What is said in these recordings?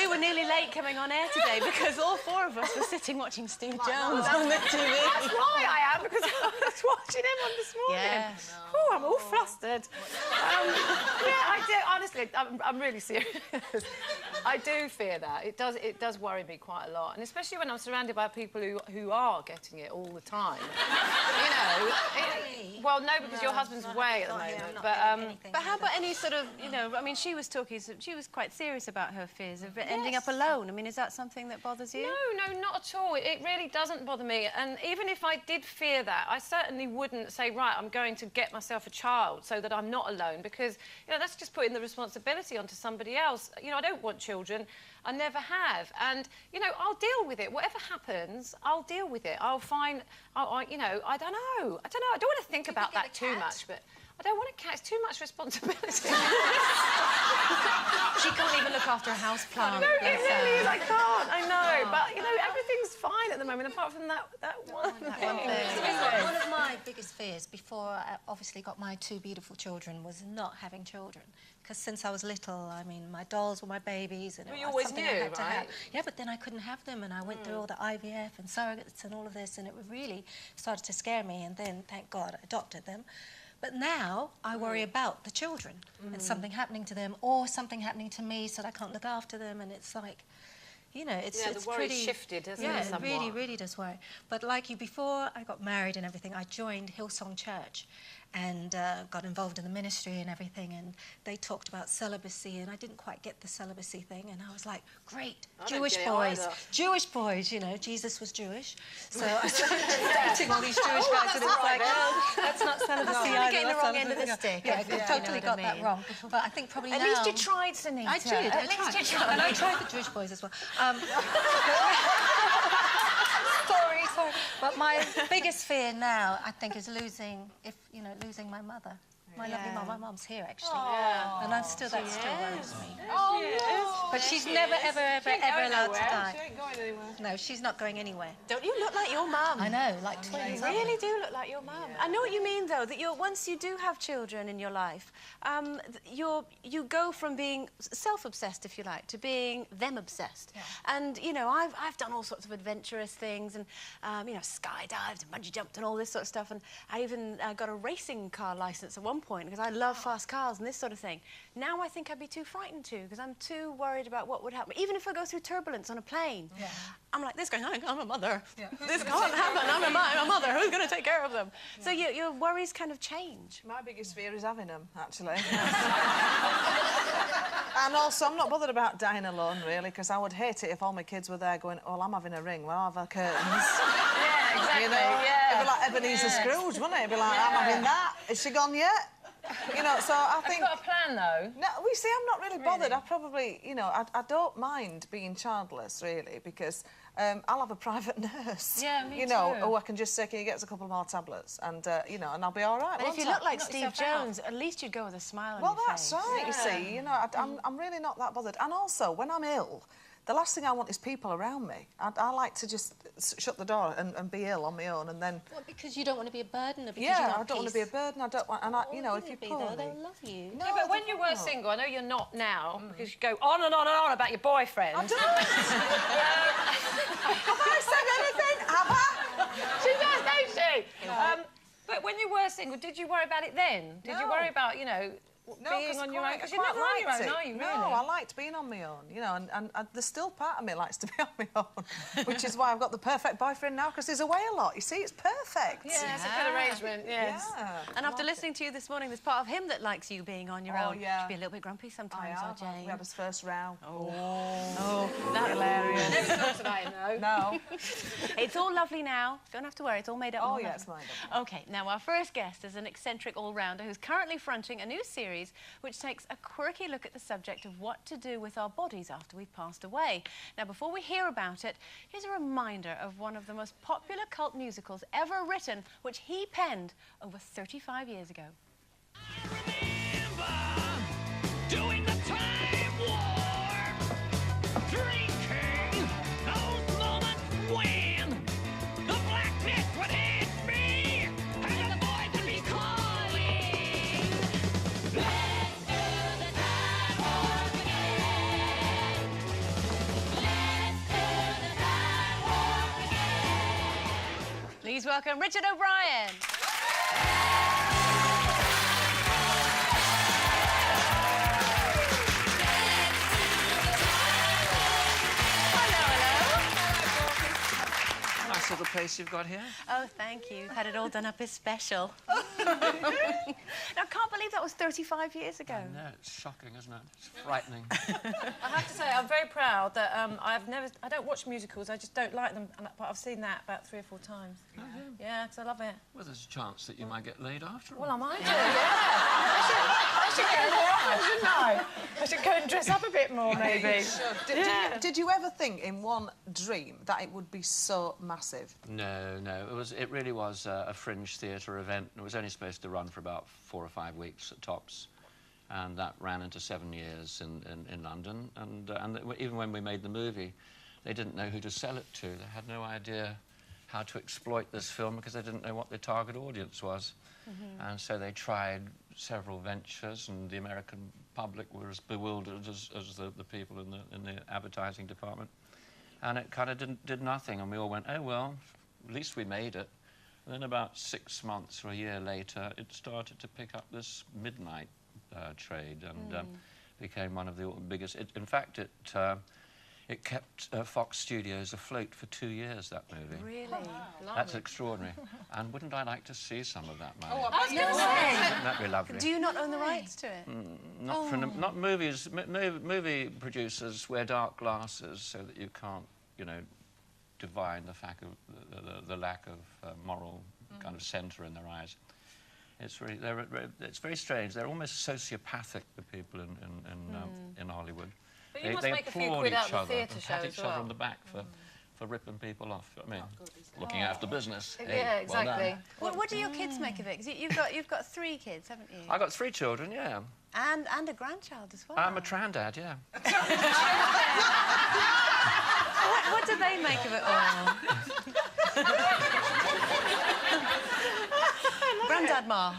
were nearly late coming on air today because all four of us were sitting watching Steve Jones on the TV. That's why I am, because I was watching him on this morning. Yes. Oh, I'm all flustered. Yeah, I do. Honestly, I'm really serious. I do fear that. It does worry me quite a lot, and especially when I'm surrounded by people who are getting it all the time. You know. Well, no, because your husband's away at the moment. But how about any sort of, you know, I mean, she was quite serious about her fears of ending up alone. I mean, is that something that bothers you? No, not at all. It really doesn't bother me. And even if I did fear that, I certainly wouldn't say, right, I'm going to get myself a child so that I'm not alone, because, you know, that's just putting the responsibility onto somebody else. You know, I don't want children. I never have. And, you know, I'll deal with it. Whatever happens, I'll deal with it. I'll find, you know, I don't know. I don't want to think about that too much, but I don't want a cat. It's too much responsibility. She can't even look after a house plant. No, it really is. I can't. I know. But, you know, everything's fine at the moment, apart from that one thing. One of my biggest fears before I obviously got my two beautiful children was not having children. Because since I was little, I mean, my dolls were my babies, and well, it you was always something knew, I had to right? have. Yeah, but then I couldn't have them, and I went through all the IVF and surrogates and all of this, and it really started to scare me. And then, thank God, I adopted them. But now I worry about the children and something happening to them, or something happening to me so that I can't look after them, and it's like, you know, it's the worry's pretty shifted, hasn't yeah, it, somewhat? it really does worry. But like you, before I got married and everything, I joined Hillsong Church and got involved in the ministry and everything, and they talked about celibacy, and I didn't quite get the celibacy thing, and I was like, great, Jewish boys, you know, Jesus was Jewish, so I started dating all these Jewish guys, and it was like, oh, that's not celibacy either. Getting the wrong end of the stick. Yeah, I totally got that wrong. But I think probably At least you tried, Sunita. I did. At least you tried. And I tried the Jewish boys as well. Sorry. But my biggest fear now, I think, is losing my mother. My lovely mum. My mum's here, actually. Aww. And that still worries me. Oh, yes. But she's never, ever allowed to die. She ain't going anywhere. No, she's not going anywhere. Don't you look like your mum? I know, like twins. You really do look like your mum. Yeah. I know what you mean, though, that once you do have children in your life, you go from being self-obsessed, if you like, to being them-obsessed. Yeah. And, you know, I've done all sorts of adventurous things and, you know, skydived and bungee jumped and all this sort of stuff. And I even got a racing car licence at one point because I love fast cars and this sort of thing. Now I think I'd be too frightened to, because I'm too worried about what would happen. Even if I go through turbulence on a plane, I'm like, this guy, I'm a mother. Yeah. This can't happen. I'm a mother. Who's going to take care of them? Yeah. So your worries kind of change. My biggest fear is having them, actually. And also, I'm not bothered about dying alone, really, because I would hate it if all my kids were there going, oh, I'm having a ring, well, I'll have a curtains. Yeah, exactly. You know? It'd be like Ebenezer Scrooge, wouldn't it? It'd be like, I'm having that. Is she gone yet? You know, so I think... Have you got a plan, though? No, we see, I'm not really bothered. I probably, you know, I don't mind being childless, really, because I'll have a private nurse. Yeah, me You know, too. oh, I can just say, can you get us a couple more tablets? And, you know, and I'll be all right, And if you look like Steve Jones, at least you'd go with a smile on your face. Well, that's right, you see. You know, I'm really not that bothered. And also, when I'm ill, the last thing I want is people around me. I like to just shut the door and be ill on my own, and then... Well, because you don't want to be a burden, or because you yeah, want I don't want to be a burden. I don't want... And, you know, if you're poorly... They'll love you. No, but when you were single, I know you're not now, because you go on and on and on about your boyfriend. I don't. Have I said anything? Have I? She does, don't she? No. But when you were single, did you worry about it then? Did you worry about, you know... being on your own, because you're not on your own, are you, really? No, I liked being on my own, you know, and there's still part of me likes to be on my own, which is why I've got the perfect boyfriend now, because he's away a lot, you see, it's perfect. Yeah, it's a good arrangement, yes. Yeah, and after listening to you this morning, there's part of him that likes you being on your own. Yeah. Should be a little bit grumpy sometimes, I Jane. We had his first row. Oh, that's hilarious. Never talked about it, though. No. It's all lovely now. Don't have to worry, it's all made up. Oh, yeah, it's made up. OK, now our first guest is an eccentric all-rounder who's currently fronting a new series which takes a quirky look at the subject of what to do with our bodies after we've passed away. Now, before we hear about it, here's a reminder of one of the most popular cult musicals ever written, which he penned over 35 years ago. I remember doing the time warp, drinking those moments when the blackness would hit me and the voice would be calling. Let's do the time warp again. welcome Richard O'Brien. Nice little place you've got here. Oh, thank you. You've had it all done up as special. I can't believe that was 35 years ago. No, it's shocking, isn't it? It's frightening. I have to say, I'm very proud that I don't watch musicals, I just don't like them, but I've seen that about 3 or 4 times. Yeah, because I love it. Well, there's a chance that you might get laid after all. Well, I might do, yeah. I should go more, shouldn't I? I should go and dress up a bit more, maybe. Did you ever think in one dream that it would be so massive? No, no. It really was a fringe theatre event. It was only supposed to run for about 4 or 5 weeks at tops. And that ran into 7 years in London. And even when we made the movie, they didn't know who to sell it to. They had no idea how to exploit this film because they didn't know what the target audience was. And so they tried several ventures, and the American public were as bewildered as the people in the advertising department. And it kind of did nothing, and we all went, oh, well, at least we made it. And then about 6 months or a year later, it started to pick up this midnight trade and became one of the biggest. In fact, it kept Fox Studios afloat for 2 years, that movie. Really? That's extraordinary. And wouldn't I like to see some of that money? Oh, I bet you would. Wouldn't that be lovely? Do you not own the rights to it? Not movies. Movie producers wear dark glasses so that you can't, you know, divine the fact of the lack of moral kind of centre in their eyes. It's really, it's very strange. They're almost sociopathic, the people in Hollywood. But you must make a few applaud quid each out of the other theatre and show pat as each other well. on the back for ripping people off. I mean, looking after business. Yeah, Hey, well done. exactly. What do your kids make of it? 'Cause you've got 3 kids, haven't you? I got 3 children, yeah. And a grandchild as well. I'm a trandad, yeah. What do they make of it all? Grandad Ma.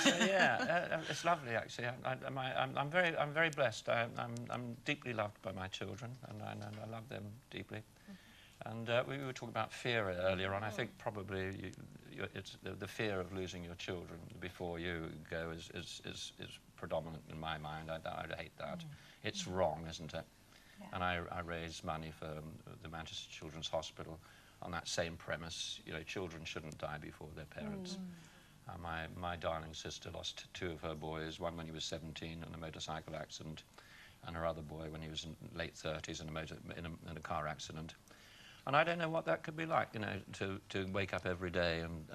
Yeah, it's lovely actually. I'm very blessed. I'm deeply loved by my children, and I love them deeply. And we were talking about fear earlier on. I think probably it's the fear of losing your children before you go is predominant in my mind. I hate that. It's wrong, isn't it? Yeah. And I raise money for the Manchester Children's Hospital on that same premise. You know, children shouldn't die before their parents. My darling sister lost 2 of her boys, one when he was 17 in a motorcycle accident, and her other boy when he was in late 30s in a car accident. And I don't know what that could be like, you know, to wake up every day and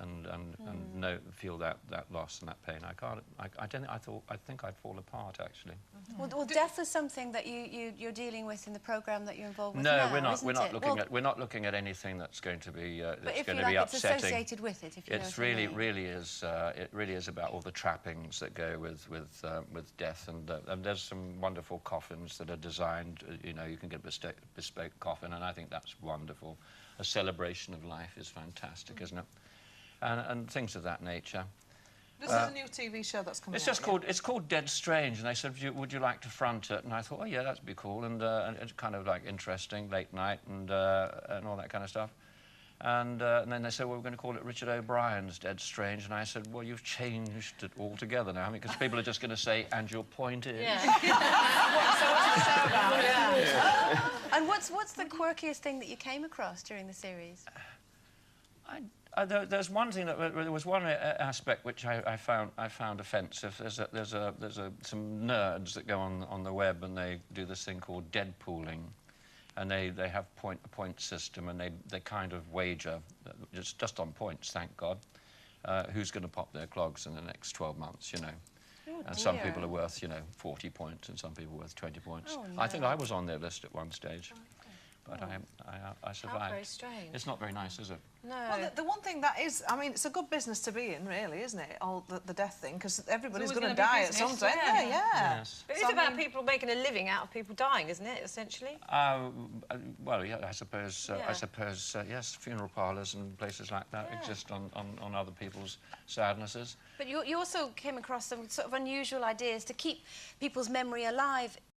feel that loss and that pain. I think I'd fall apart actually. Well, death is something that you're dealing with in the programme that you're involved with No, now, we're not looking at anything that's going to be but upsetting. it's associated with it. If you know It's what I really, mean. it really is about all the trappings that go with death, and there's some wonderful coffins that are designed. You know, you can get a bespoke coffin, and I think that's wonderful. A celebration of life is fantastic, isn't it? And things of that nature. This is a new TV show that's coming out. It's called Dead Strange, and they said, would you like to front it? And I thought, oh yeah, that'd be cool, and it's kind of like interesting, late night, and all that kind of stuff. And then they said, well, we're going to call it Richard O'Brien's Dead Strange, and I said, well, you've changed it altogether now, because people are just going to say, and your point is. Yeah. So what's the show about? Yeah. And what's the quirkiest thing that you came across during the series? There's one thing there was one aspect which I found offensive. There's some nerds that go on the web and they do this thing called deadpooling, and they have a point system, and they kind of wager just on points, thank God, who's going to pop their clogs in the next 12 months, you know. Oh, and some dear. people are worth, you know, 40 points, and some people are worth 20 points. Oh, I think no. I was on their list at one stage. But I survived. How very strange. It's not very nice, is it? No. Well, the one thing that is, I mean, it's a good business to be in, really, isn't it? All the death thing, because everybody's always going to gonna be die at some business, point. yeah. Yeah. Yes. But So, it's I about mean- people making a living out of people dying, isn't it, essentially? Well, yeah, I suppose, yes, funeral parlours and places like that exist on other people's sadnesses. But you also came across some sort of unusual ideas to keep people's memory alive